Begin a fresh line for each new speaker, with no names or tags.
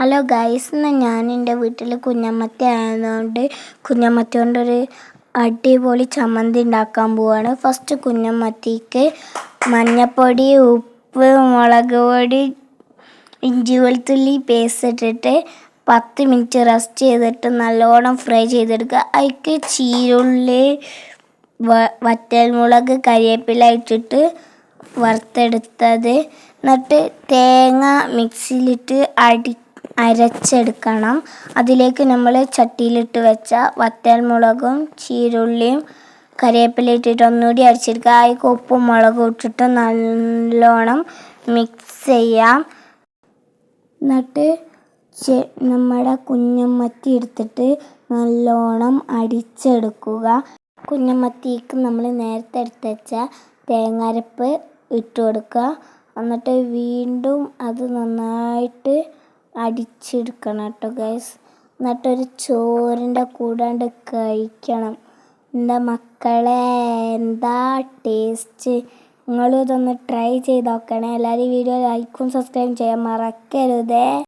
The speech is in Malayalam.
ഹലോ ഗൈസ്, ഇന്ന് ഞാൻ എൻ്റെ വീട്ടിൽ കുഞ്ഞമ്മത്തി ആയതുകൊണ്ട് കുഞ്ഞമ്മത്തി കൊണ്ടൊരു അടിപൊളി ചമ്മന്തി ഉണ്ടാക്കാൻ പോവാണ്. ഫസ്റ്റ് കുഞ്ഞമ്മത്തിക്ക് മഞ്ഞൾപ്പൊടി, ഉപ്പ്, മുളക് പൊടി, ഇഞ്ചി വെളുത്തുള്ളി പേസ്റ്റ് ഇട്ടിട്ട് 10 മിനിറ്റ് റെസ്റ്റ് ചെയ്തിട്ട് നല്ലോണം ഫ്രൈ ചെയ്തെടുക്കുക. അതിലേക്ക് ചീരുള്ളി, വറ്റൽമുളക്, കരിവേപ്പില ഇട്ടിട്ട് വറുത്തെടുത്തത്, എന്നിട്ട് തേങ്ങ മിക്സിയിലിട്ട് അരച്ചെടുക്കണം. അതിലേക്ക് നമ്മൾ ചട്ടിയിലിട്ട് വെച്ച വറ്റൽമുളകും ചീരുള്ളിയും കരിവേപ്പില ഇട്ടിട്ട് ഒന്നുകൂടി അരച്ചെടുക്കുക. അതിലേക്ക് ഉപ്പും മുളകും ഇട്ടിട്ട് നല്ലോണം മിക്സ് ചെയ്യാം. എന്നിട്ട് നമ്മുടെ കുഞ്ഞമ്മത്തി എടുത്തിട്ട് നല്ലോണം അടിച്ചെടുക്കുക. കുഞ്ഞമ്മത്തിക്ക് നമ്മൾ നേരത്തെ എടുത്ത് വെച്ച തേങ്ങാരപ്പ് ഇട്ട് കൊടുക്കുക. എന്നിട്ട് വീണ്ടും അത് നന്നായിട്ട് അടിച്ചെടുക്കണം കേട്ടോ ഗൈസ്. എന്നിട്ടൊരു ചോറിൻ്റെ കൂടാണ്ട് കഴിക്കണം. എന്താ മക്കളെ, എന്താ ടേസ്റ്റ്! നിങ്ങളും ഇതൊന്ന് ട്രൈ ചെയ്ത് നോക്കണേ. എല്ലാവരും വീഡിയോ ലൈക്കും സബ്സ്ക്രൈബും ചെയ്യാൻ മറക്കരുതേ.